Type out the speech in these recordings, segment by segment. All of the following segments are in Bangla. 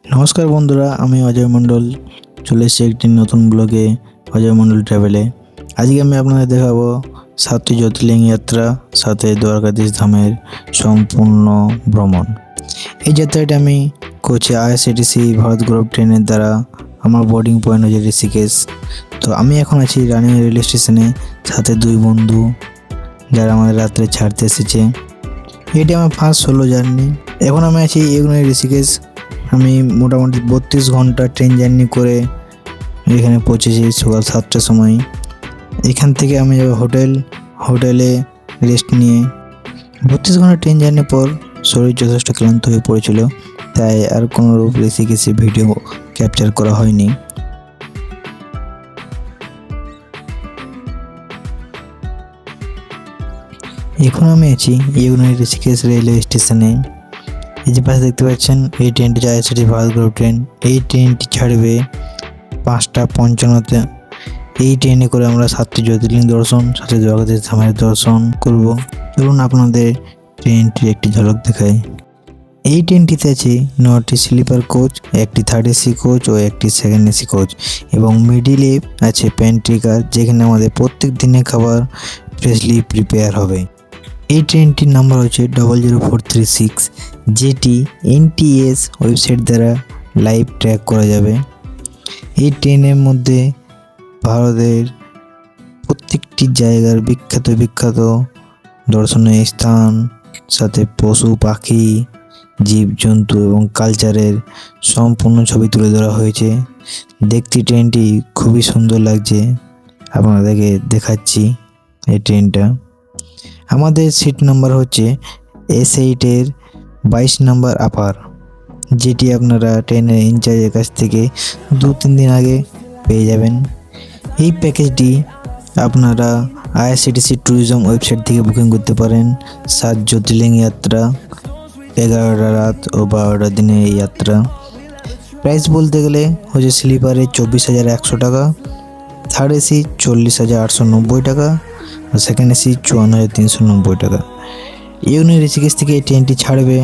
নমস্কার বন্ধুরা, আমি অজয় মণ্ডল চলে এসেছি একটি নতুন ব্লগে অজয় মণ্ডল ট্রাভেলে। আজকে আমি আপনাদের দেখাবো 7টি জ্যোতির্লিঙ্গ যাত্রা সাথে দ্বারকাধীশ ধামের সম্পূর্ণ ভ্রমণ। এই যাত্রাটি আমি করছি আইআরসিটিসি ভারত গৌরব ট্রেনের দ্বারা। আমার বোর্ডিং পয়েন্ট হচ্ছে ঋষিকেশ। তো আমি এখন আছি রানিং রেল স্টেশনে, সাথে দুই বন্ধু যারা আমাদের রাত্রে ছাড়তে এসেছে। এটি আমার ফার্স্ট সোলো জার্নি। এখন আমি আছি এগুলো ঋষিকেশ। আমি মোটামুটি 32 ঘন্টা ট্রেন জার্নি করে এখানে পৌঁছেছি সকাল 7টার সময়। এখান থেকে আমি যাব হোটেলে রেস্ট নিয়ে। 32 ঘন্টা ট্রেন জার্নির পর শরীর যথেষ্ট ক্লান্ত হয়ে পড়েছিল, তাই আর কোনো রূপ ঋষিকেশে ভিডিও ক্যাপচার করা হয়নি। এখন আমি আছি ইউনাইটেড ঋষিকেশ রেলওয়ে স্টেশনে। এই যে পাশে দেখতে পাচ্ছেন, এই ট্রেনটি যায় সেটি ভারত গৌরব ট্রেন। এই ট্রেনটি ছাড়বে 5টা 55-তে। এই ট্রেনে করে আমরা 7টি জ্যোতির্লিঙ্গ দর্শন সাথে দ্বারকাধীশ ধামের দর্শন করব। চলুন আপনাদের ট্রেনটির একটি ঝলক দেখাই। এই ট্রেনটিতে আছে 9টি স্লিপার কোচ, একটি থার্ড এসি কোচ ও একটি সেকেন্ড এসি কোচ, এবং মিডিলে আছে প্যান্ট্রি কার, যেখানে আমাদের প্রত্যেক দিনের খাবার ফ্রেশলি প্রিপেয়ার হবে। এই ট্রেনটির নাম্বার হচ্ছে 00436, যেটি এনটিএস ওয়েবসাইট দ্বারা লাইভ ট্র্যাক করা যাবে। এই ট্রেনের মধ্যে ভারতের প্রত্যেকটি জায়গার বিখ্যাত দর্শনীয় স্থান, সাথে পশু পাখি, জীবজন্তু এবং কালচারের সম্পূর্ণ ছবি তুলে ধরা হয়েছে। দেখতে ট্রেনটি খুবই সুন্দর লাগছে, আপনাদেরকে দেখাচ্ছি এই ট্রেনটা। আমাদের সিট নাম্বার হচ্ছে S8-এর 22 নাম্বার আপার, যেটি আপনারা ট্রেনের ইনচার্জের কাছ থেকে 2-3 দিন আগে পেয়ে যাবেন। এই প্যাকেজটি আপনারা আইআরসিটিসি ট্যুরিজম ওয়েবসাইট থেকে বুকিং করতে পারেন। 7 জ্যোতির্লিঙ্গ যাত্রা, 11টা রাত ও 12টা দিনের এই যাত্রা। প্রাইস বলতে গেলে হচ্ছে স্লিপারে 24,100 টাকা, থার্ড এসি 40,890 টাকা, আর সেকেন্ড এসি 54,390 টাকা। ইউনি ঋষিকেশ থেকে এই ট্রেনটি ছাড়বে।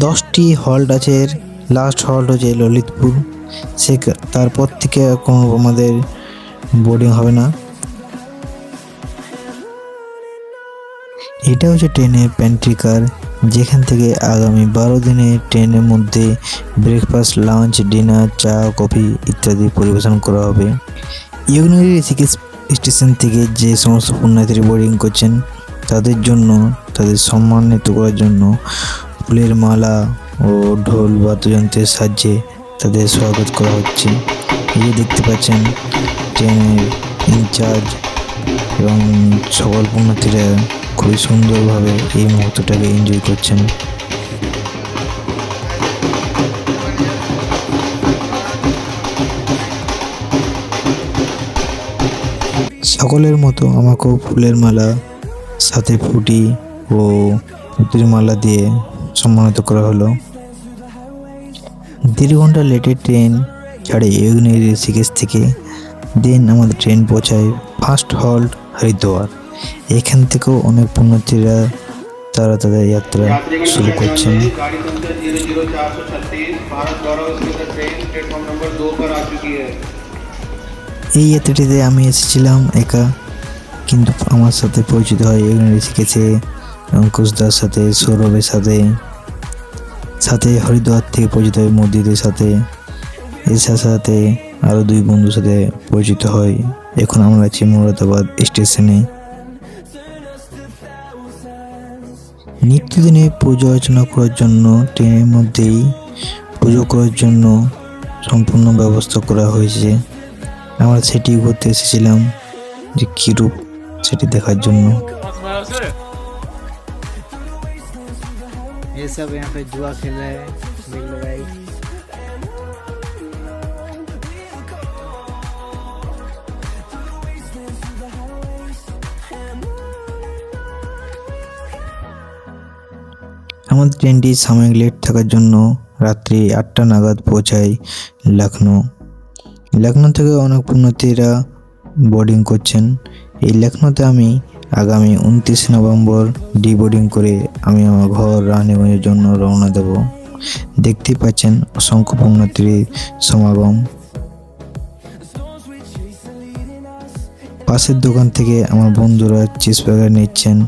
10টি হল্ট আছে। লাস্ট হল্ট হচ্ছে ললিতপুর। তারপর থেকে কোনো আমাদের বোর্ডিং হবে না। এটা হচ্ছে ট্রেনের প্যান্ট্রি কার, যেখান থেকে আগামী 12 দিনের ট্রেনের মধ্যে ব্রেকফাস্ট, লাঞ্চ, ডিনার, চা, কফি ইত্যাদি পরিবেশন করা হবে। ইউনিভার্সিটি ঋষিকেশ স্টেশন থেকে যে সমস্ত পুণ্যার্থীরা বোর্ডিং করছেন তাদের জন্য, তাদের সম্মানিত করার জন্য ফুলের মালা ও ঢোল বাদ্যযন্ত্রের সাহায্যে তাদের স্বাগত করা হচ্ছে। এই যে দেখতে পাচ্ছেন, ট্রেনের ইনচার্জ এবং সকল পুণ্যার্থীরা খুবই সুন্দরভাবে এই মুহূর্তটাকে এনজয় করছেন। সকলের মতো আমাকেও ফুলের মালা সাথে ফুটি ও পুঁতির মালা দিয়ে সম্মানিত করা হলো। 1.5 ঘন্টা লেটে ট্রেন ছাড়ে ইউনিভার্সিটি ঋষিকেশ থেকে। দেন আমাদের ট্রেন পৌঁছায় ফার্স্ট হল্ট হরিদ্বার। এখান থেকেও অনেক পুণ্যার্থীরা তারা তাদের যাত্রা শুরু করছেন। এই যাত্রাটিতে আমি এসেছিলাম একা, কিন্তু আমার সাথে পরিচিত হয় ইউনিভার্সিটি ঋষিকেশে অঙ্কুশদার সাথে, সৌরভের সাথে হরিদ্বার থেকে পরিচিত হয় মোদিদের সাথে। এর সাথে আরও 2 বন্ধুর সাথে পরিচিত হয়। এখন আমরা আছি মুরাদাবাদ স্টেশনে। নিত্যদিনে পুজো অর্চনা করার জন্য ট্রেনের মধ্যেই পুজো করার জন্য সম্পূর্ণ ব্যবস্থা করা হয়েছে। আমরা সেটি ঘুরতে এসেছিলাম, যে কীরূপ সেটি দেখার জন্য। ये सब यहाँ पे जुआ खेल रहे हैं, देख लो भाई। আমাদের ট্রেনটি সাময়িক লেট থাকার জন্য রাত্রি 8টা নাগাদ পৌঁছায় লখনৌ থেকে অনেক পুণ্যার্থীরা বোর্ডিং করছেন। এই লখনৌতে আমি আগামী 29 নভেম্বর ডিবোর্ডিং করে আমি আমার ঘর রানীগঞ্জের জন্য রওনা দেব। দেখতেই পাচ্ছেন অসংখ্য পুণ্যার্থীর সমাগম। পাশের দোকান থেকে আমার বন্ধুরা চিজ বার্গার নিচ্ছেন।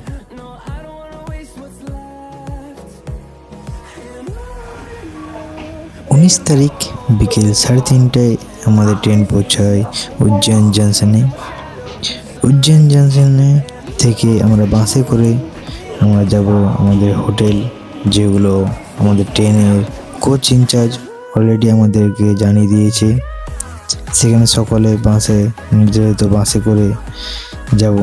উনিশ তারিখ বিকেল 3:30টায় আমাদের ট্রেন পৌঁছায় উজ্জয়ন জংশনে। উজ্জয়ন জংশনে থেকে আমরা বাসে করে আমরা যাব আমাদের হোটেল, যেগুলো আমাদের ট্রেনের কোচ ইনচার্জ অলরেডি আমাদেরকে জানিয়ে দিয়েছে। সেখানে সকলে বাসে, নির্ধারিত বাসে করে যাব।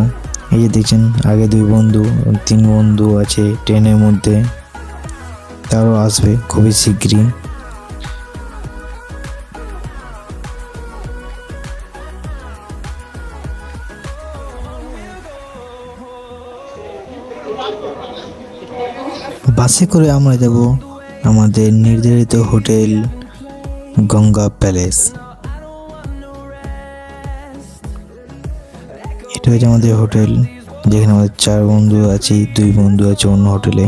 এই যে দেখছেন আগে 2 বন্ধু, 3 বন্ধু আছে ট্রেনের মধ্যে, তারাও আসবে খুবই শীঘ্রই। বাসে করে আমরা যাব আমাদের নির্ধারিত হোটেল গঙ্গা প্যালেস। এটা হচ্ছে আমাদের হোটেল, যেখানে আমাদের 4 বন্ধু আছি, 2 বন্ধু আছে অন্য হোটেলে।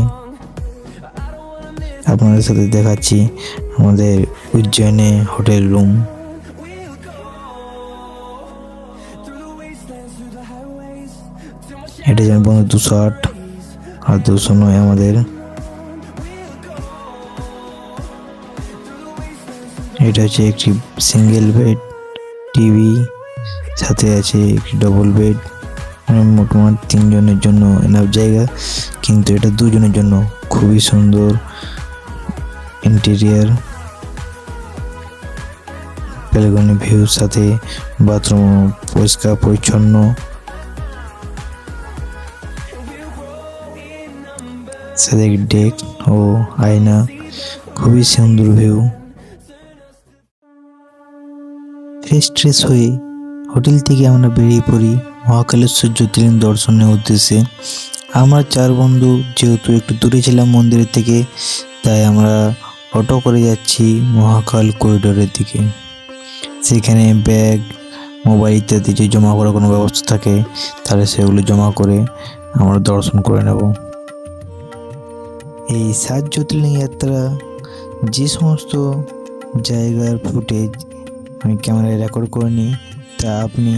আপনাদের সাথে দেখাচ্ছি আমাদের উজ্জয়নে হোটেল রুম। এটা যেন বন্ধু 208 আর 209 আমাদের। এটা হচ্ছে একটি সিঙ্গেল বেড, টিভি, সাথে আছে একটি ডবল বেড। মোটামুটি 3 জনের জন্য এনাফ জায়গা, কিন্তু এটা 2 জনের জন্য। খুবই সুন্দর ইন্টেরিয়ার, ব্যালকনি ভিউর সাথে বাথরুম পরিষ্কার পরিচ্ছন্ন। সাথে ডেক ও আয়না, খুবই সুন্দর ভিউ। ফ্রেশ হয়ে হোটেল থেকে আমরা বেরিয়ে পড়ি মহাকালেশ্বর জ্যোতির্লিঙ্গ দর্শনের উদ্দেশ্যে। আমরা 4 বন্ধু যেহেতু একটু দূরে ছিলাম মন্দিরের থেকে, তাই আমরা অটো করে যাচ্ছি মহাকাল করিডোরের দিকে। সেখানে ব্যাগ, মোবাইল ইত্যাদি যে জমা করার কোনো ব্যবস্থা থাকে, তাহলে সেগুলো জমা করে আমরা দর্শন করে নেব। এই 7 জ্যোতির্লিঙ্গ যাত্রা যে সমস্ত জায়গার ফুটেজ আমি ক্যামেরায় রেকর্ড করে নিই, তা আপনি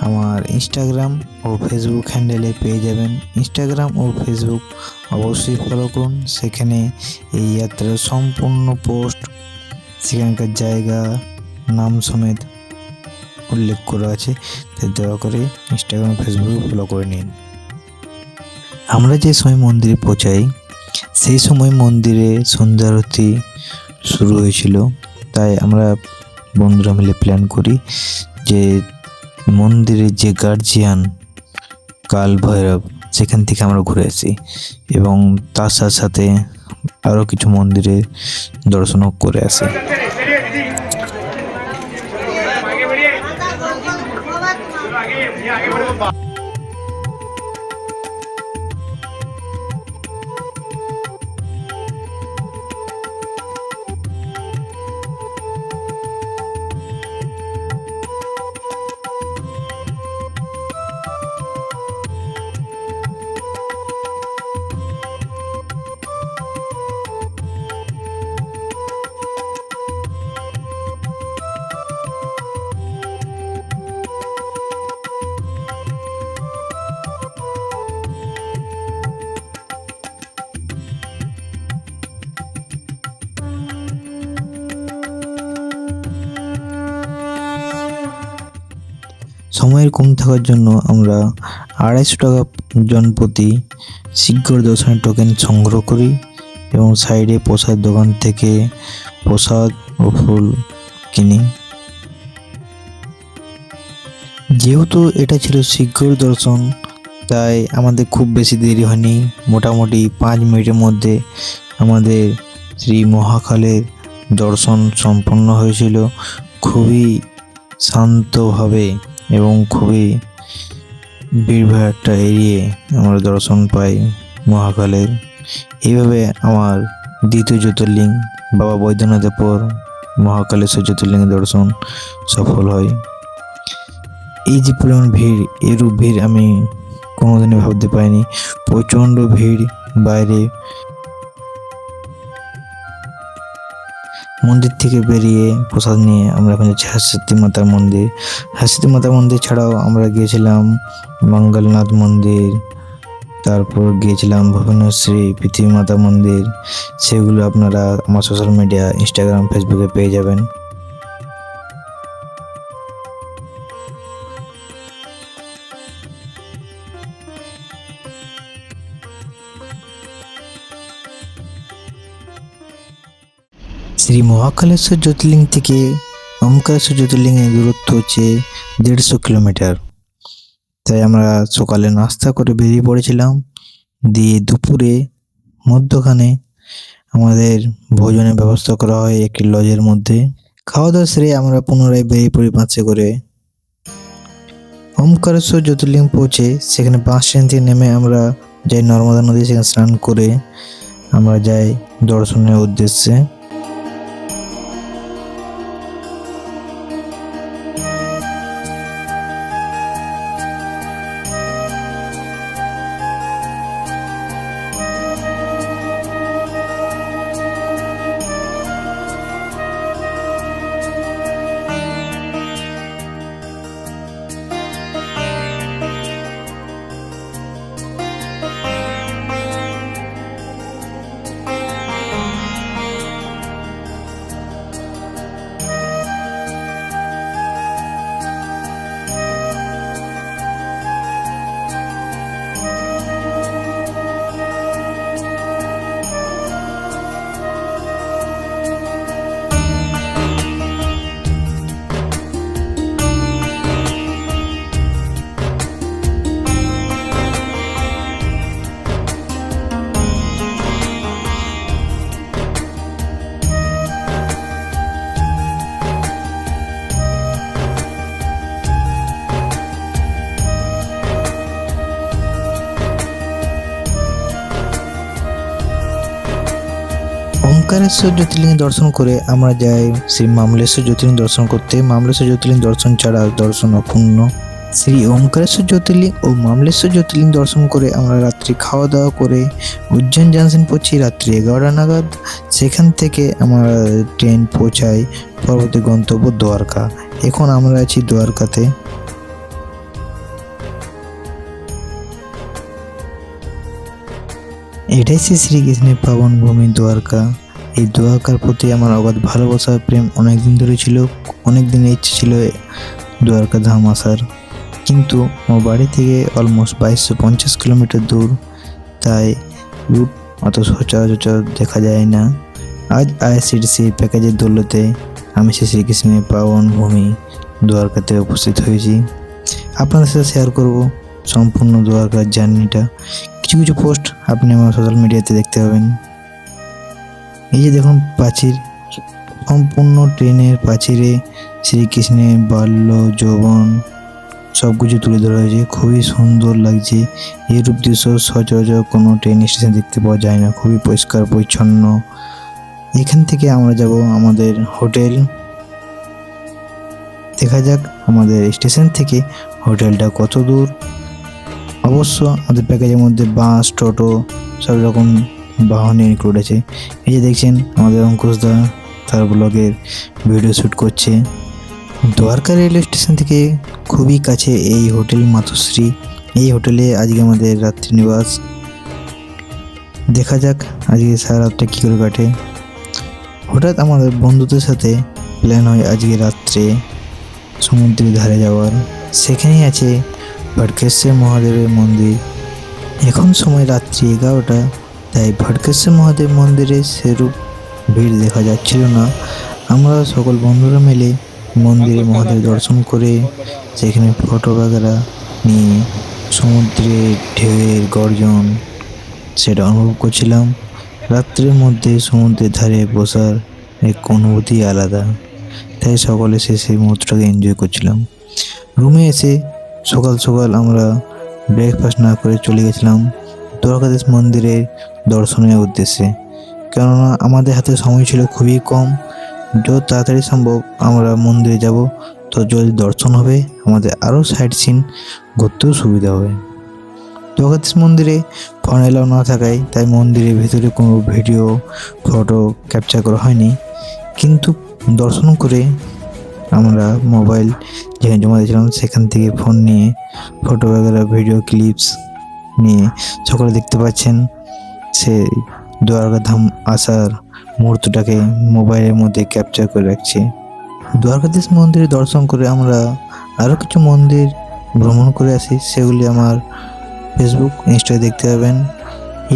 আমার ইনস্টাগ্রাম ও ফেসবুক হ্যান্ডেলে পেয়ে যাবেন। ইনস্টাগ্রাম ও ফেসবুক অবশ্যই ফলো করুন, সেখানে এই যাত্রার সম্পূর্ণ পোস্ট, সেখানকার জায়গা, নাম সমেত উল্লেখ করা আছে, তাই দয়া করে ইনস্টাগ্রাম ফেসবুকে ফলো করে নিন। আমরা যে সময় মন্দিরে পৌঁছাই, সেই সময় মন্দিরে সন্ধ্যা আরতি শুরু হয়েছিল। তাই আমরা বন্ধুরা মিলে প্ল্যান করি যে মন্দিরের যে গার্জিয়ান কাল ভৈরব, সেখান থেকে আমরা ঘুরে আসি এবং তার সাথে সাথে আরও কিছু মন্দিরে দর্শনও করে আসি। সময়ের কম থাকার জন্য আমরা 250 টাকা জনপ্রতি শীঘ্র দর্শনের টোকেন সংগ্রহ করি এবং সাইডে প্রসাদ দোকান থেকে প্রসাদ ও ফুল কিনি। যেহেতু এটা ছিল শীঘ্র দর্শন, তাই আমাদের খুব বেশি দেরি হয়নি। মোটামুটি 5 মিনিটের মধ্যে আমাদের শ্রী মহাকালের দর্শন সম্পন্ন হয়েছিল। খুবই শান্তভাবে এবং খুবই ভিড়ভাড়টা এড়িয়ে আমরা দর্শন পাই মহাকালের। এইভাবে আমার দ্বিতীয় জ্যোতির্লিঙ্গ বাবা বৈদ্যনাথের পর মহাকালেশ্বর জ্যোতির্লিঙ্গের দর্শন সফল হয়। এই যে পরিমাণ ভিড়, এরূপ ভিড় আমি কোনোদিনই ভাবতে পারিনি। প্রচণ্ড ভিড়, বাইরে মন্দির থেকে বেরিয়ে প্রসাদ নিয়ে আমরা এখন যাচ্ছি হাসিতি মাতার মন্দির। হাসিতি মাতার মন্দির ছাড়াও আমরা গিয়েছিলাম মঙ্গলনাথ মন্দির, তারপর গিয়েছিলাম ভুবনেশ্বরী পৃথিবী মাতা মন্দির। সেগুলো আপনারা আমার সোশ্যাল মিডিয়া ইনস্টাগ্রাম ফেসবুকে পেয়ে যাবেন। শ্রী মহাকালেশ্বর জ্যোতির্লিঙ্গ থেকে ওমকারেশ্বর জ্যোতির্লিঙ্গের দূরত্ব হচ্ছে 150 কিলোমিটার। তাই আমরা সকালে নাস্তা করে বেরিয়ে পড়েছিলাম, দিয়ে দুপুরে মধ্যখানে আমাদের ভোজনের ব্যবস্থা করা হয় একটি লজের মধ্যে। খাওয়া দাওয়া সেরে আমরা পুনরায় বেরিয়ে পড়ি বাসে করে। ওমকারেশ্বর জ্যোতির্লিঙ্গ পৌঁছে সেখানে বাস স্ট্যান্ড থেকে নেমে আমরা যাই নর্মদা নদী, সেখানে স্নান করে আমরা যাই দর্শনের উদ্দেশ্যে। ওমকারেশ্বর জ্যোতির্লিঙ্গ দর্শন করে আমরা যাই শ্রী মামলেশ্বর জ্যোতির্লিঙ্গ দর্শন করতে। মামলেশ্বর জ্যোতির্লিঙ্গ দর্শন ছাড়া দর্শন অপূর্ণ। শ্রী ওমকারেশ্বর জ্যোতির্লিঙ্গ ও মামলেশ্বর জ্যোতির্লিঙ্গ দর্শন করে আমরা রাত্রি খাওয়া দাওয়া করে উজ্জয়ন জংশন পৌঁছি রাত্রি 11টা নাগাদ। সেখান থেকে আমরা ট্রেন পৌঁছাই পরবর্তী গন্তব্য দ্বারকা। এখন আমরা আছি দ্বারকাতে। এটাই সে শ্রীকৃষ্ণের পাবন ভূমি দ্বারকা। এই দ্বারকার প্রতি আমার অগাধ ভালোবাসা প্রেম অনেকদিন ধরে ছিল। অনেকদিন ইচ্ছে ছিল দ্বারকা ধাম আসার, কিন্তু আমার বাড়ি থেকে অলমোস্ট 2250 কিলোমিটার দূর, তাই রুট অত সচরাচর দেখা যায় না। আজ আইআরসিটিসি প্যাকেজের দৌলতে আমি সে শ্রীকৃষ্ণের পাবন ভূমি দ্বারকাতে উপস্থিত হয়েছি। আপনাদের সাথে শেয়ার করব সম্পূর্ণ দ্বারকার জার্নিটা। কিছু কিছু পোস্ট আপনি আমার সোশ্যাল মিডিয়াতে দেখতে পাবেন। এই যে দেখুন প্রাচীর, সম্পূর্ণ ট্রেনের প্রাচীরে শ্রীকৃষ্ণের বাল্য যৌবন সব কিছু তুলে ধরা হয়েছে। খুবই সুন্দর লাগছে। এরূপ দৃশ্য সচরাচর কোনো ট্রেন স্টেশন দেখতে পাওয়া যায় না। খুবই পরিষ্কার পরিচ্ছন্ন। এখান থেকে আমরা যাব আমাদের হোটেল। দেখা যাক আমাদের স্টেশন থেকে হোটেলটা কত দূর। অবশ্য আমাদের প্যাকেজের মধ্যে বাস, টোটো সব রকম বাহনে ইনক্লুড আছে। এই যে দেখছেন আমাদের অঙ্কুশদা তার ব্লগের ভিডিও শ্যুট করছে। দ্বারকা রেলওয়ে স্টেশন থেকে খুবই কাছে এই হোটেল মাতশ্রী। এই হোটেলে আজকে আমাদের রাত্রি নিবাস। দেখা যাক আজকে সারা রাতটা কী করে কাটে। হঠাৎ আমাদের বন্ধুদের সাথে প্ল্যান হয় আজকে রাত্রে সমুদ্রের ধারে যাওয়ার। সেখানেই আছে ভটকেশ্বর মহাদেবের মন্দির। এখন সময় রাত্রি 11টা, তাই ভটকেশ্বর মহাদেব মন্দিরে সেরূপ ভিড় দেখা যাচ্ছিল না। আমরা সকল বন্ধুরা মিলে মন্দিরে মহাদেব দর্শন করে সেখানে ফটো বাগেরা নিয়ে সমুদ্রের ঢেউয়ের গর্জন সেটা অনুভব করছিলাম। রাত্রের মধ্যে সমুদ্রের ধারে বসার এক অনুভূতি আলাদা, তাই সকলে সেই মুহূর্তটাকে এনজয় করছিলাম। রুমে এসে সকাল সকাল আমরা ব্রেকফাস্ট না করে চলে গেছিলাম দ্বারকাধীশ মন্দিরে দর্শনের উদ্দেশ্যে। কেননা আমাদের হাতে সময় ছিল খুবই কম। যত তাড়াতাড়ি সম্ভব আমরা মন্দিরে যাব, তো যদি দর্শন হবে আমাদের আরও সাইট সিন ঘুরতেও সুবিধা হবে। দ্বারকাধীশ মন্দিরে ফোন এলাও না থাকায় তাই মন্দিরের ভিতরে কোনো ভিডিও ফটো ক্যাপচার করা হয়নি। কিন্তু দর্শন করে আমরা মোবাইল যেখানে জমা দিয়েছিলাম সেখান থেকে ফোন নিয়ে ফটো বগেরা ভিডিও ক্লিপস নিয়ে সকলে দেখতে পাচ্ছেন সেই দ্বারকা ধাম আসার মুহূর্তটাকে মোবাইলের মধ্যে ক্যাপচার করে রাখছি। দ্বারকাধীশ মন্দিরে দর্শন করে আমরা আরও কিছু মন্দির ভ্রমণ করে আসি, সেগুলি আমার ফেসবুক ইনস্টায় দেখতে পাবেন।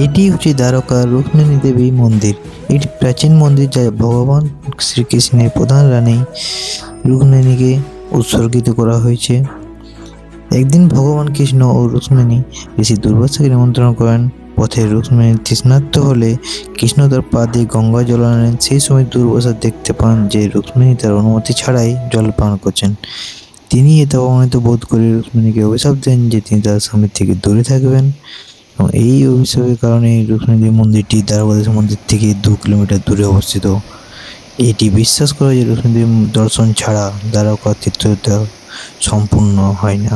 এটি হচ্ছে দ্বারকার রুক্মিণী দেবী মন্দির। এটি প্রাচীন মন্দির যা ভগবান শ্রীকৃষ্ণের প্রধান রানী রুক্মিণীকে উৎসর্গিত করা হয়েছে। একদিন ভগবান কৃষ্ণ ও রুক্মিণী ঋষি দুর্বাসাকে নিমন্ত্রণ করেন। পথে রুক্মিণী তৃষ্ণার্ত হলে কৃষ্ণ তার পা দিয়ে গঙ্গা জল আনেন। সেই সময় দুর্বাসা দেখতে পান যে রুক্মিণী তার অনুমতি ছাড়াই জল পান করছেন। তিনি এতে অপমানিত বোধ করে রুক্মিণীকে অভিশাপ দেন যে তিনি তার স্বামীর থেকে দূরে থাকবেন, এবং এই অভিশাপের কারণে রুক্মিণী মন্দিরটি দ্বারকাধীশ মন্দির থেকে 2 কিলোমিটার দূরে অবস্থিত। এটি বিশ্বাস করা হয় যে রুক্মিণী দর্শন ছাড়া দ্বারকা তীর্থযাত্রা সম্পূর্ণ হয় না।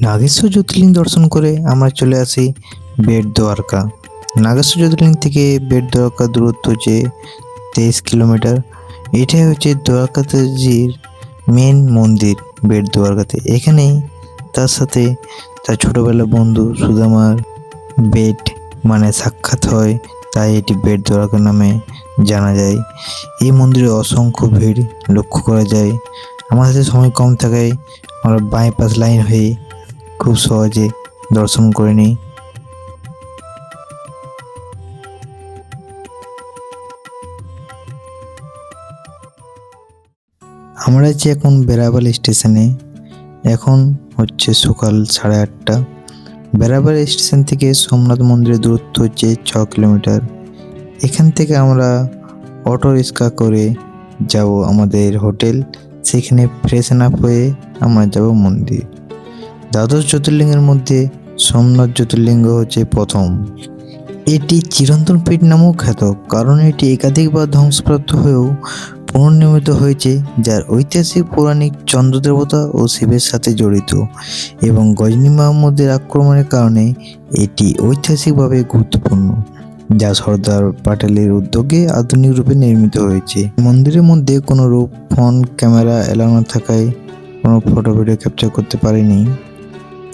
নাগেশ্বর জ্যোতির্লিঙ্গ দর্শন করে আমরা চলে আসি বেট দ্বারকা। নাগেশ্বর জ্যোতির্লিঙ্গ থেকে বেট দ্বারকা দূরত্ব হচ্ছে 23 কিলোমিটার। এটাই হচ্ছে দ্বারকাধীশের মেন মন্দির বেট দ্বারকাতে। এখানেই তার সাথে তার ছোটোবেলার বন্ধু সুদামার বেট মানে সাক্ষাৎ হয়, তাই এটি বেট দ্বারকা নামে জানা যায়। এই মন্দিরে অসংখ্য ভিড় লক্ষ্য করা যায়। আমার হাতে সময় কম থাকায় আমরা বাইপাস লাইন হয়ে খুব সহজে দর্শন করে নিই। আমরা আছি এখন বেড়াবাল স্টেশনে। এখন হচ্ছে সকাল 8:30। বেড়াবাল স্টেশন থেকে সোমনাথ মন্দিরের দূরত্ব হচ্ছে 6 কিলোমিটার। এখান থেকে আমরা অটো রিক্সা করে যাব আমাদের হোটেল, সেখানে ফ্রেশন আপ হয়ে আমরা যাব মন্দির। দ্বাদশ জ্যোতির্লিঙ্গের মধ্যে সোমনাথ জ্যোতির্লিঙ্গ হচ্ছে প্রথম। এটি চিরন্তন পীঠ নামেও খ্যাত, কারণ এটি একাধিকবার ধ্বংসপ্রাপ্ত হয়েও পুনর্নির্মিত হয়েছে, যার ঐতিহাসিক পৌরাণিক চন্দ্রদেবতা ও শিবের সাথে জড়িত, এবং গজনী মাহমুদের আক্রমণের কারণে এটি ঐতিহাসিকভাবে গুরুত্বপূর্ণ, যা সর্দার প্যাটেলের উদ্যোগে আধুনিক রূপে নির্মিত হয়েছে। মন্দিরের মধ্যে কোনো রূপ ফোন ক্যামেরা এলাও না থাকায় কোনো ফটো ভিডিও ক্যাপচার করতে পারিনি।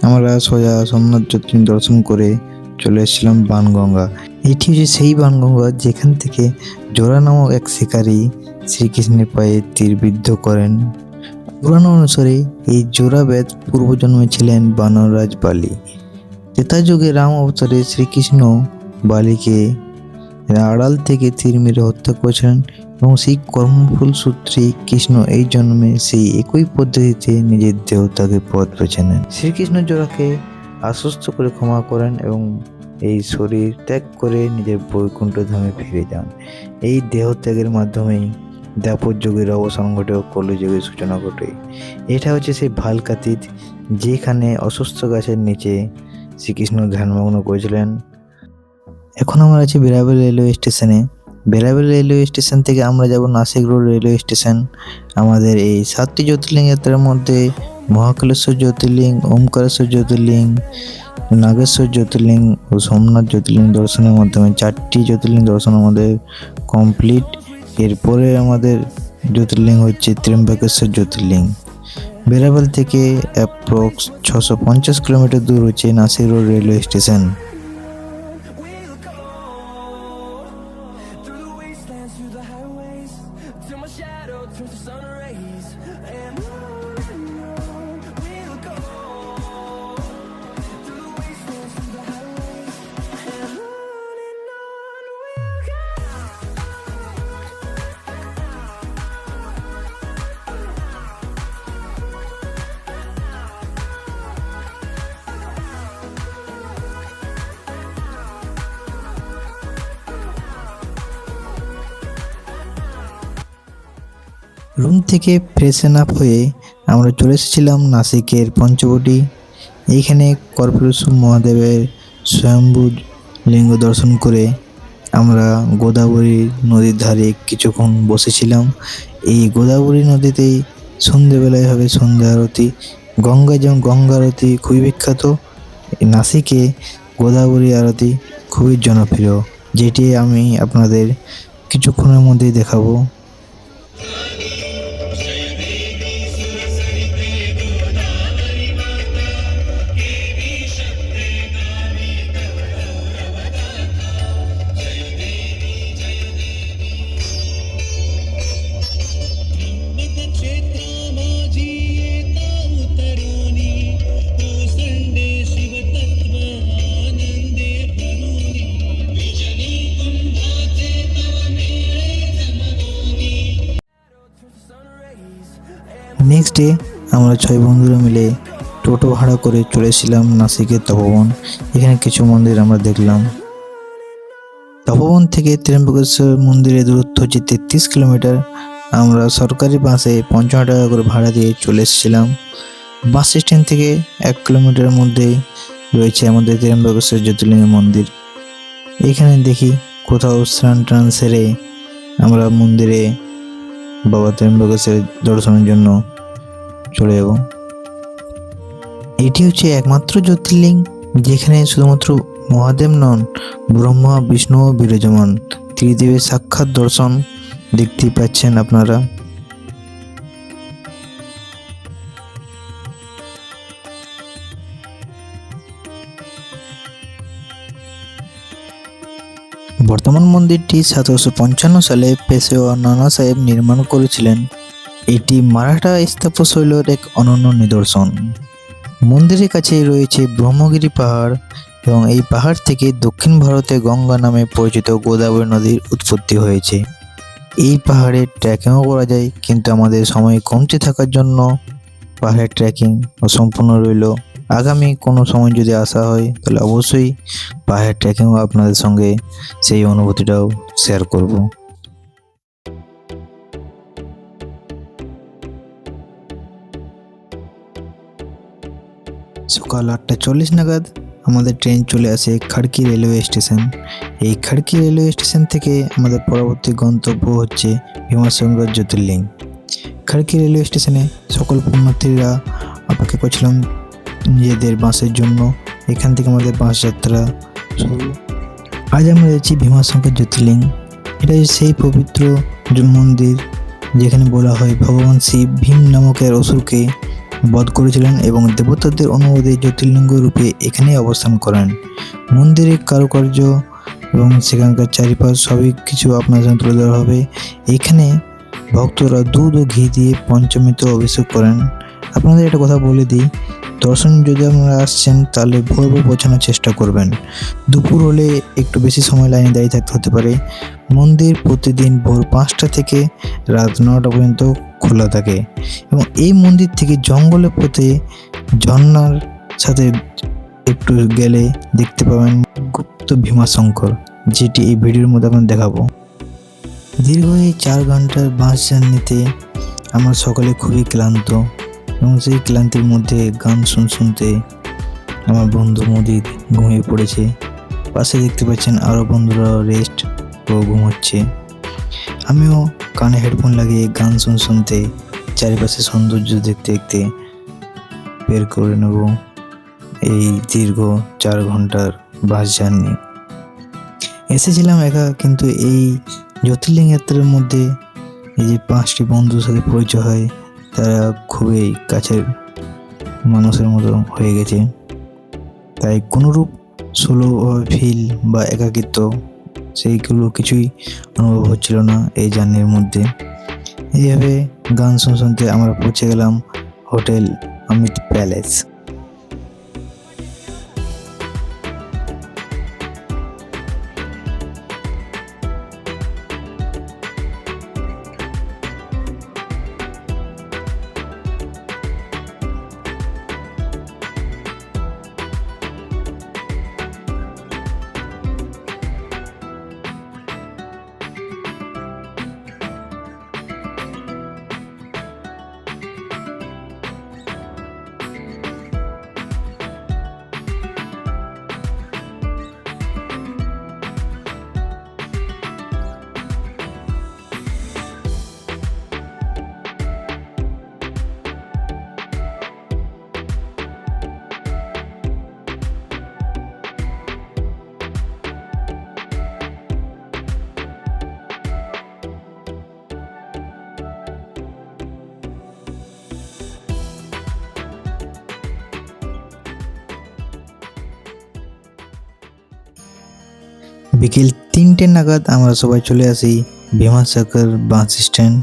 আমরা সোজা সোমনাথ জ্যোতির্লিঙ্গ দর্শন করে চলে এসেছিলাম বাণগঙ্গা। এটি হচ্ছে সেই বাণগঙ্গা যেখান থেকে জোড়া নামক এক শিকারী শ্রীকৃষ্ণের পায়ে তীরবিদ্ধ করেন। পুরাণ অনুসারে এই জোড়াবেদ পূর্বজন্মে ছিলেন বানররাজ বালি। ত্রেতা যুগে রাম অবতারে শ্রীকৃষ্ণ বালিকে আড়াল থেকে তীর মেরে হত্যা করেছিলেন, এবং সেই কর্মফল সূত্রে কৃষ্ণ এই জন্মে সেই একই পদ্ধতিতে নিজের দেহত্যাগে পথ বেছে নেন। শ্রীকৃষ্ণ জোড়াকে আশ্বস্ত করে ক্ষমা করেন এবং এই শরীর ত্যাগ করে নিজের বৈকুণ্ঠ ধামে ফিরে যান। এই দেহত্যাগের মাধ্যমেই দ্বাপর যুগের অবসান ঘটে ও কলিযুগের সূচনা ঘটে। এটা হচ্ছে সেই ভালকাতীত, যেখানে অশ্বত্থ গাছের নিচে শ্রীকৃষ্ণ ধ্যানমগ্ন করেছিলেন। এখন আমরা আছি বেড়াবাল রেলওয়ে স্টেশনে। বেড়াবাল রেলওয়ে স্টেশন থেকে আমরা যাব নাসিক রোড রেলওয়ে স্টেশন। আমাদের এই 7টি জ্যোতির্লিঙ্গ যাত্রার মধ্যে মহাকালেশ্বর জ্যোতির্লিঙ্গ, ওমকারেশ্বর জ্যোতির্লিঙ্গ, নাগেশ্বর জ্যোতির্লিঙ্গ ও সোমনাথ জ্যোতির্লিঙ্গ দর্শনের মাধ্যমে 4টি জ্যোতির্লিঙ্গ দর্শন আমাদের কমপ্লিট। এরপরে আমাদের জ্যোতির্লিঙ্গ হচ্ছে ত্র্যম্বকেশ্বর জ্যোতির্লিঙ্গ। বেরাবল থেকে অ্যাপ্রক্স 650 কিলোমিটার দূর হচ্ছে Nashik road railway station. Room থেকে ফ্রেশন আপ হয়ে আমরা চলে এসেছিলাম নাসিকের পঞ্চবটি। এইখানে কর্পূরেশ্বর মহাদেবের স্বয়ম্ভু লিঙ্গ দর্শন করে আমরা গোদাবরী নদীর ধারে কিছুক্ষণ বসেছিলাম। এই গোদাবরী নদীতেই সন্ধ্যেবেলায় হবে সন্ধ্যা আরতি। গঙ্গায় যেমন গঙ্গা আরতি খুবই বিখ্যাত, এই নাসিকে গোদাবরী আরতি খুবই জনপ্রিয়, যেটি আমি আপনাদের কিছুক্ষণের মধ্যেই দেখাবো। নেক্সট ডে আমরা 6 বন্ধুরা মিলে টোটো ভাড়া করে চলেছিলাম নাসিকের তপোবন। এখানে কিছু মন্দির আমরা দেখলাম। তপোবন থেকে ত্র্যম্বকেশ্বর মন্দিরের দূরত্ব হচ্ছে 33 কিলোমিটার। আমরা সরকারি বাসে 55 টাকা করে ভাড়া দিয়ে চলে এসেছিলাম। বাস স্ট্যান্ড থেকে 1 কিলোমিটারের মধ্যে রয়েছে আমাদের ত্র্যম্বকেশ্বর জ্যোতির্লিঙ্গের মন্দির। এখানে দেখি কোথাও স্নান টান সেরে আমরা মন্দিরে বাবা ত্র্যম্বকেশ্বরের দর্শনের জন্য চলে যাব। এটি হচ্ছে একমাত্র জ্যোতির্লিঙ্গ যেখানে শুধুমাত্র মহাদেব নন, ব্রহ্মা বিষ্ণু বিরাজমান। ত্রিদেবের সাক্ষাৎ দর্শন দেখতেই পাচ্ছেন আপনারা। বর্তমান মন্দিরটি 1755 সালে পেশওয়া নানা সাহেব নির্মাণ করেছিলেন। এটি মারাঠা স্থাপত্যশৈলীর এক অনন্য নিদর্শন। মন্দিরের কাছে রয়েছে ব্রহ্মগিরি পাহাড় এবং এই পাহাড় থেকে দক্ষিণ ভারতে গঙ্গা নামে পরিচিত গোদাবরী নদীর উৎপত্তি হয়েছে। এই পাহাড়ে ট্রেকিংও করা যায়, কিন্তু আমাদের সময় কমতে থাকার জন্য পাহাড়ের ট্রেকিং অসম্পূর্ণ রইল। আগামী কোনো সময় যদি আসা হয় তাহলে অবশ্যই পাহাড়ের ট্রেকিংও আপনাদের সঙ্গে সেই অনুভূতিটাও শেয়ার করব। সকাল 8:40 নাগাদ আমাদের ট্রেন চলে আসে খড়কি রেলওয়ে স্টেশন। এই খড়কি রেলওয়ে স্টেশন থেকে আমাদের পরবর্তী গন্তব্য হচ্ছে ভীমাশঙ্কর জ্যোতির্লিঙ্গ। খড়কি রেলওয়ে স্টেশনে সকল পুণ্যার্থীরা অপেক্ষা করছিলাম নিজেদের বাসের জন্য। এখান থেকে আমাদের বাস যাত্রা শুরু। আজ আমরা রয়েছি ভীমাশঙ্কর জ্যোতির্লিঙ্গ। এটা সেই পবিত্র মন্দির যেখানে বলা হয় ভগবান শিব ভীম নামক এক অসুরকে বধ করেছিলেন এবং দেবতাদের অনুরোধে জ্যোতির্লিঙ্গ রূপে এখানেই অবস্থান করেন। মন্দিরের কারুকার্য এবং সেখানকার চারিপাশ সবই কিছু আপনার সাথে তুলে ধরা হবে। এখানে ভক্তরা দুধ ও ঘি দিয়ে পঞ্চমৃত অভিষেক করেন। আপনাদের একটা কথা বলে দিই, দর্শন যদি আপনারা আসছেন তাহলে ভোর পৌঁছানোর চেষ্টা করবেন। দুপুর হলে একটু বেশি সময় লাইনে দাঁড়িয়ে থাকতে হতে পারে। মন্দির প্রতিদিন ভোর 5টা থেকে রাত 9টা পর্যন্ত খোলা থাকে এবং এই মন্দির থেকে জঙ্গলের পথে ঝর্ণার সাথে একটু গেলে দেখতে পাবেন গুপ্ত ভীমাশঙ্কর, যেটি এই ভিডিওর মধ্যে আপনাদের দেখাবো। দীর্ঘ এই 4 ঘন্টার বাস জার্নিতে আমরা সকলে খুবই ক্লান্ত এবং সেই ক্লান্তির মধ্যে গান শুনতে আমার বন্ধু মোদিত ঘুমিয়ে পড়েছে। পাশে দেখতে পাচ্ছেন আরও বন্ধুরা রেস্ট ও ঘুমোচ্ছে। আমিও কানে হেডফোন লাগিয়ে গান শুনতে চারিপাশে সৌন্দর্য দেখতে দেখতে বের করে নেব এই দীর্ঘ 4 ঘন্টার বাস জার্নি। এসেছিলাম একা, কিন্তু এই জ্যোতির্লিঙ্গ যাত্রার মধ্যে এই যে 5টি বন্ধুর সাথে পরিচয় হয়, তারা খুবই কাছের মানুষের মতো হয়ে গেছে। তাই কোনোরূপ সোলো ফিল বা একাকিত্ব সেইগুলো কিছুই অনুভব হচ্ছিল না এই জার্নির মধ্যে। এইভাবে গান শুনতে আমরা পৌঁছে গেলাম হোটেল অমিত প্যালেস। বিকেল 3টে নাগাদ আমরা সবাই চলে আসি ভীমাশঙ্কর বাস স্ট্যান্ড,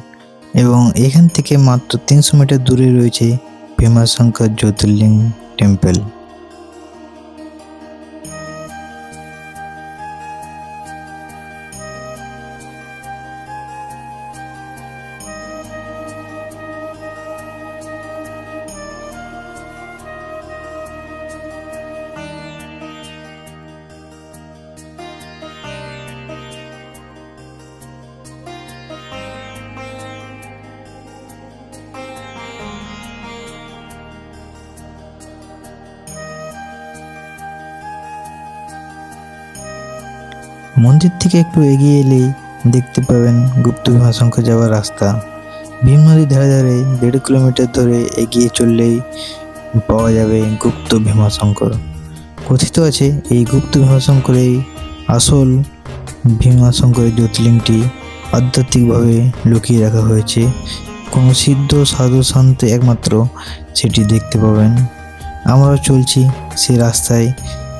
এবং এখান থেকে মাত্র 300 মিটার দূরে রয়েছে ভীমাশঙ্কর জ্যোতির্লিঙ্গ টেম্পল। মন্দির থেকে একটু এগিয়ে এলেই দেখতে পাবেন গুপ্ত ভীমাশঙ্কর যাওয়ার রাস্তা। ভীম নদীর ধারে ধারে 1.5 কিলোমিটার ধরে এগিয়ে চললেই পাওয়া যাবে গুপ্ত ভীমাশঙ্কর। কথিত আছে এই গুপ্ত ভীমাশঙ্করেই আসল ভীমাশঙ্করের জ্যোতির্লিঙ্গটি আধ্যাত্মিকভাবে লুকিয়ে রাখা হয়েছে। কোনো সিদ্ধ সাধু শান্তে একমাত্র সেটি দেখতে পাবেন। আমরাও চলছি সেই রাস্তায়,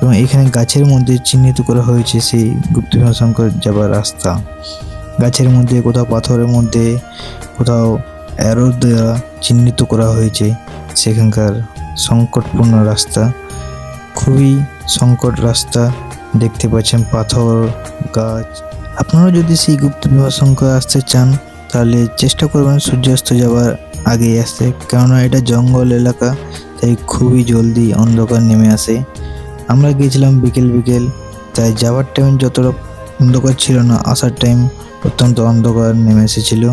এবং এখানে গাছের মধ্যে চিহ্নিত করা হয়েছে সেই গুপ্ত ভীমাশঙ্কর যাবার রাস্তা। গাছের মধ্যে, কোথাও পাথরের মধ্যে, কোথাও অ্যারো দ্বারা চিহ্নিত করা হয়েছে সেখানকার সংকটপূর্ণ রাস্তা। খুবই সংকট রাস্তা দেখতে পাচ্ছেন, পাথর, গাছ। আপনারা যদি সেই গুপ্ত ভীমাশঙ্কর আসতে চান তাহলে চেষ্টা করবেন সূর্যাস্ত যাওয়ার আগেই আসতে, কেননা এটা জঙ্গল এলাকা, তাই খুবই জলদি অন্ধকার নেমে আসে। আমরা গিয়েছিলাম বিকেল, তাই যাওয়ার টাইম যতটা অন্ধকার ছিল না, আসার টাইম অত্যন্ত অন্ধকার নেমে এসেছিল।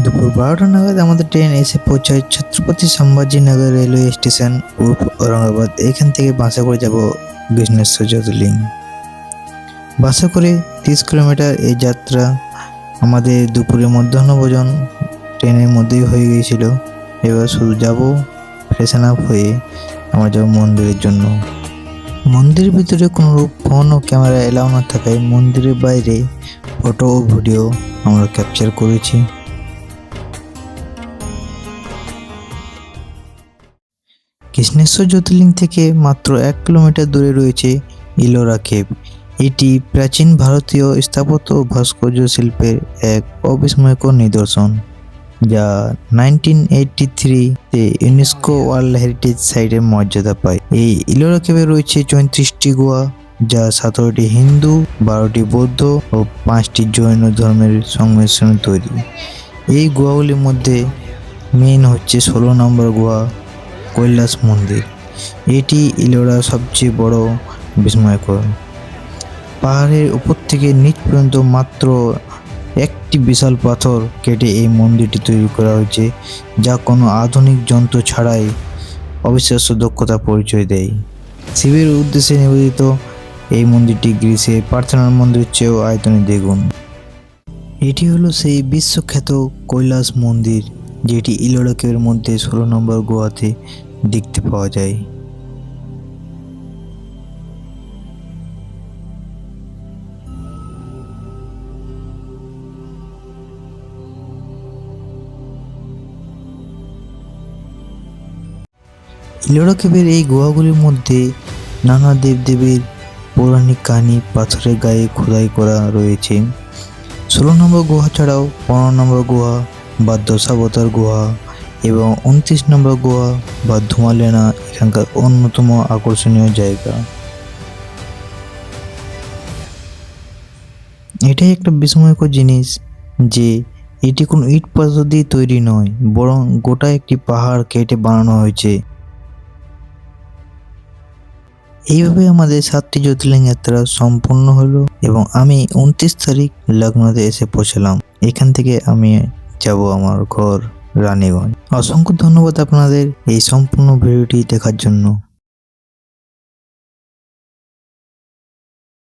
দুপুর 12টা নাগাদ আমাদের ট্রেন এসে পৌঁছায় ছত্রপতি সম্ভাজিনগর রেলওয়ে স্টেশন উর্ফ ঔরঙ্গাবাদ। এখান থেকে বাসে করে যাব বিঘ্নেশ্বর জ্যোতির্লিঙ্গ। বাসে করে 30 কিলোমিটার এই যাত্রা। আমাদের দুপুরে মধ্যাহ্নভোজন ট্রেনের মধ্যেই হয়ে গিয়েছিল। এবার শুধু যাব ফ্রেশন আপ হয়ে আমরা যাব মন্দিরের জন্য। মন্দিরের ভিতরে কোনো ফোন ও ক্যামেরা এলাও না থাকায় মন্দিরের বাইরে ফটো ও ভিডিও আমরা ক্যাপচার করেছি। কৃষ্ণেশ্বর জ্যোতির্লিঙ্গ থেকে মাত্র 1 কিলোমিটার দূরে রয়েছে ইলোরা কেভ। এটি প্রাচীন ভারতীয় স্থাপত্য ও ভাস্কর্য শিল্পের এক অবিস্ময়কর নিদর্শন, যা 1983-তে ইউনেস্কো ওয়ার্ল্ড হেরিটেজ সাইটের মর্যাদা পায়। এই ইলোরা কেভে রয়েছে 34টি গুহা, যা 17টি হিন্দু, 12টি বৌদ্ধ ও 5টি জৈন ধর্মের সংমিশ্রণে তৈরি। এই গুহাগুলির মধ্যে মেন হচ্ছে 16 নম্বর গুহা কৈলাস মন্দির। এটি ইলোরার সবচেয়ে বড় বিস্ময়কর। পাহাড়ের উপর থেকে নিচ পর্যন্ত মাত্র একটি বিশাল পাথর কেটে এই মন্দিরটি তৈরি করা হয়েছে, যা কোনো আধুনিক যন্ত্র ছাড়াই অবিশ্বাস্য দক্ষতা পরিচয় দেয়। শিবের উদ্দেশ্যে নিবেদিত এই মন্দিরটি গ্রিসের পার্থেনন মন্দিরের চেয়েও আয়তনে দ্বিগুণ। এটি হলো সেই বিশ্বখ্যাত কৈলাস মন্দির, যেটি ইলোরা কেভের মধ্যে 16 নম্বর গুহাতে দেখতে পাওয়া যায়। ইলোরা কেভের এই গুহাগুলির মধ্যে নানা দেবদেবীর পৌরাণিক কাহিনী পাথরের গায়ে খোদাই করা রয়েছে। 16 নম্বর গুহা ছাড়াও 15 নম্বর গুহা বা দশাবতার গুহা এবং 29 নম্বর গুহা বা ধুমালেনা এখানকার অন্যতম আকর্ষণীয় জায়গা। এটাই একটা বিস্ময়কর জিনিস যে এটি কোনো ইট পাথর দিয়ে তৈরি নয়, বরং গোটা একটি পাহাড় কেটে বানানো হয়েছে। এইভাবে আমাদের 7টি জ্যোতির্লিঙ্গ যাত্রা সম্পূর্ণ হলো এবং আমি 29 তারিখ লখনৌতে এসে পৌঁছলাম। এখান থেকে আমি যাব আমার ঘর রানীগঞ্জ। অসংখ্য ধন্যবাদ আপনাদের এই সম্পূর্ণ ভিডিওটি দেখার জন্য।